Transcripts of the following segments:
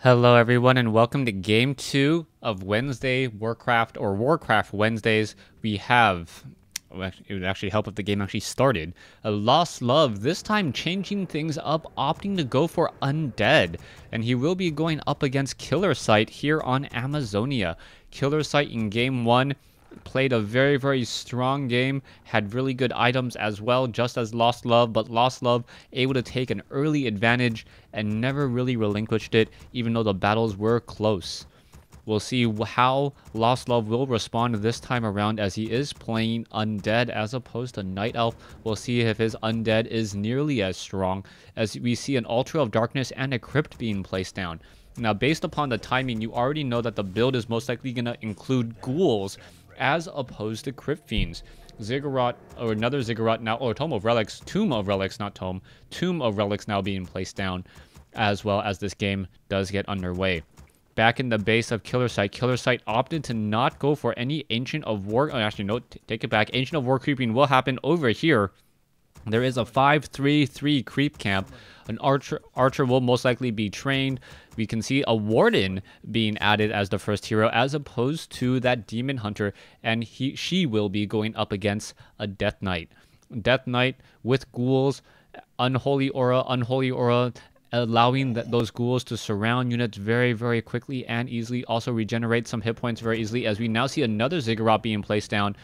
Hello everyone and welcome to game 2 of Wednesday Warcraft or Warcraft Wednesdays. We have, it would actually help if the game actually started, a LostLove, this time changing things up, opting to go for Undead. And he will be going up against KillerSite here on Amazonia. KillerSite in game 1 played a very strong game, had really good items as well, just as LostLove, but LostLove able to take an early advantage and never really relinquished it, even though the battles were close. We'll see how LostLove will respond this time around, as he is playing Undead as opposed to Night Elf. We'll see if his Undead is nearly as strong, as we see an Altar of Darkness and a Crypt being placed down. Now, based upon the timing, you already know that the build is most likely going to include ghouls as opposed to Crypt Fiends. Ziggurat, or another Ziggurat now, or Tomb of Relics now being placed down, as well as this game does get underway. Back in the base of KillerSite opted to not go for any Ancient of War, actually no, take it back, Ancient of War creeping will happen over here. There is a 5-3-3 creep camp. An archer will most likely be trained. We can see a warden being added as the first hero, as opposed to that demon hunter, and she will be going up against a death knight. Death knight with ghouls, unholy aura, allowing those ghouls to surround units very quickly and easily. Also regenerate some hit points very easily, as we now see another Ziggurat being placed down.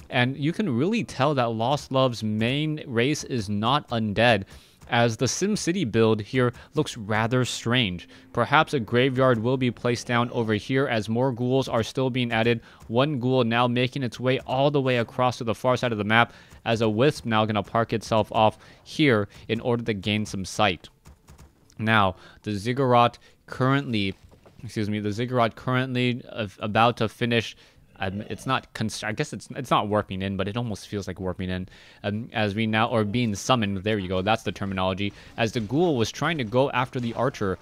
And you can really tell that LostLove's main race is not Undead, as the SimCity build here looks rather strange. Perhaps a graveyard will be placed down over here, as more ghouls are still being added. One ghoul now making its way all the way across to the far side of the map, as a wisp now going to park itself off here in order to gain some sight. Now, the Ziggurat currently about to finish. It's not, I guess it's not warping in, but it almost feels like warping in, as we now, or being summoned, there you go, that's the terminology, as the ghoul was trying to go after the archer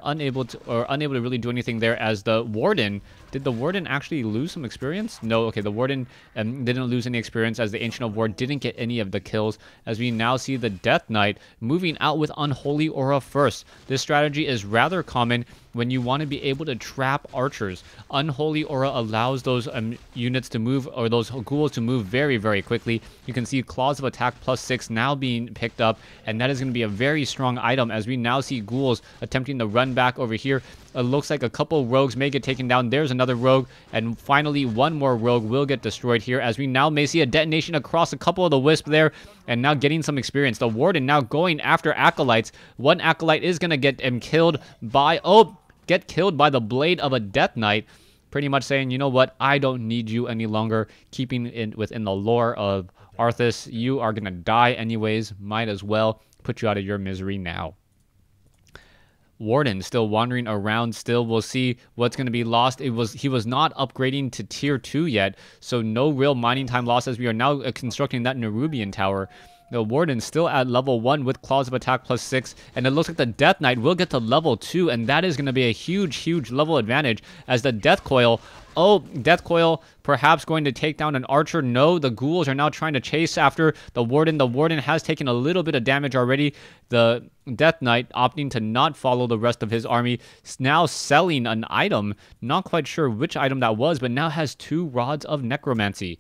unable to really do anything there, as the warden, did the warden actually lose some experience? No, okay, the warden didn't lose any experience, as the Ancient of War didn't get any of the kills, as we now see the Death Knight moving out with Unholy Aura first. This strategy is rather common when you want to be able to trap archers. Unholy Aura allows those units to move, or those ghouls to move very quickly. You can see Claws of Attack +6 now being picked up, and that is going to be a very strong item, as we now see ghouls attempting to run back over here. It looks like a couple rogues may get taken down. There's another rogue, and finally one more rogue will get destroyed here, as we now may see a detonation across a couple of the wisp there, and now getting some experience. The warden now going after acolytes. One acolyte is going to get killed by the blade of a death knight, pretty much saying, you know what, I don't need you any longer. Keeping within the lore of Arthas, you are going to die anyways, might as well put you out of your misery now. Warden still wandering around still. We'll see what's going to be lost. He was not upgrading to tier 2 yet, so no real mining time loss, as we are now constructing that Nerubian tower. The Warden still at level 1 with Claws of Attack +6, and it looks like the Death Knight will get to level 2, and that is going to be a huge level advantage, as the Death Coil, Death Coil perhaps going to take down an archer. No, the ghouls are now trying to chase after the Warden. The Warden has taken a little bit of damage already. The Death Knight opting to not follow the rest of his army, now selling an item, not quite sure which item that was, but now has 2 Rods of Necromancy.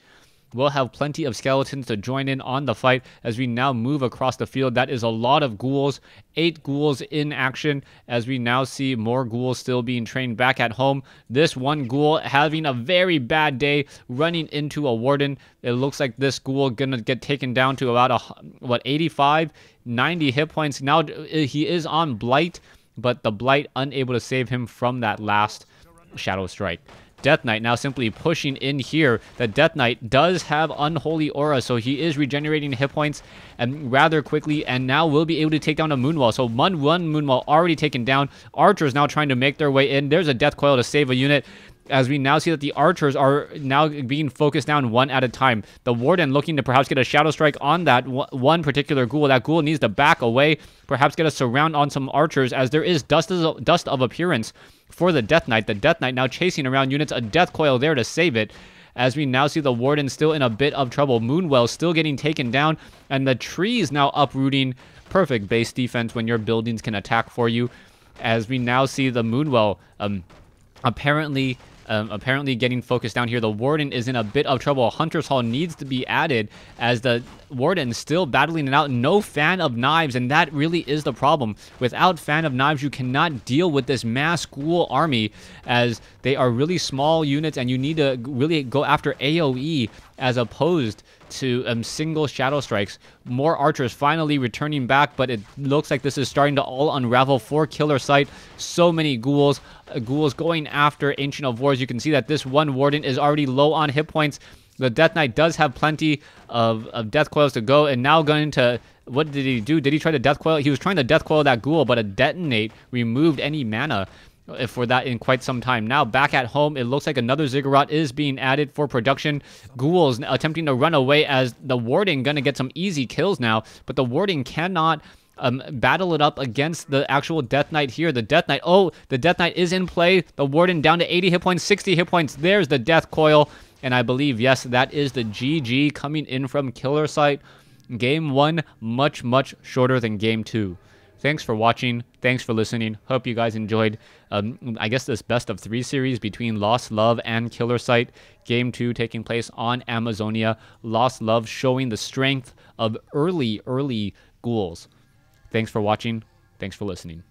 We'll have plenty of skeletons to join in on the fight as we now move across the field. That is a lot of ghouls. 8 ghouls in action, as we now see more ghouls still being trained back at home. This one ghoul having a very bad day, running into a warden. It looks like this ghoul gonna get taken down to about 85, 90 hit points. Now he is on Blight, but the Blight unable to save him from that last Shadow Strike. Death Knight now simply pushing in here. The Death Knight does have Unholy Aura, so he is regenerating hit points rather quickly, and now will be able to take down a Moonwall. So one Moonwall already taken down. Archers now trying to make their way in. There's a Death Coil to save a unit, as we now see that the archers are now being focused down one at a time. The Warden looking to perhaps get a Shadow Strike on that one particular ghoul. That ghoul needs to back away, perhaps get a surround on some archers, as there is dust of appearance for the Death Knight. The Death Knight now chasing around units, a Death Coil there to save it, as we now see the Warden still in a bit of trouble. Moonwell still getting taken down, and the trees now uprooting. Perfect base defense when your buildings can attack for you. as we now see the Moonwell apparently getting focused down here. The Warden is in a bit of trouble. Hunter's Hall needs to be added as the Warden still battling it out. No Fan of Knives, and that really is the problem. Without Fan of Knives, you cannot deal with this mass ghoul army, as they are really small units, and you need to really go after AoE as opposed to single shadow strikes. More archers finally returning back, but it looks like this is starting to all unravel for KillerSite. So many ghouls going after Ancient of Wars. You can see that this one Warden is already low on hit points. The Death Knight does have plenty of death coils to go, and now going to, what did he do? Did he try to death coil? He was trying to death coil that ghoul, but a detonate removed any mana for that in quite some time. Now back at home, it looks like another Ziggurat is being added for production. Ghouls attempting to run away, as the Warden gonna get some easy kills now, but the Warden cannot battle it up against the actual Death Knight here. The Death Knight, oh, the Death Knight is in play. The Warden down to 80 hit points, 60 hit points. There's the death coil, and I believe, yes, that is the GG coming in from KillerSite. Game 1 much shorter than Game 2. Thanks for watching. Thanks for listening. Hope you guys enjoyed, I guess, this best of 3 series between LostLove and KillerSite. Game 2 taking place on Amazonia. LostLove showing the strength of early ghouls. Thanks for watching. Thanks for listening.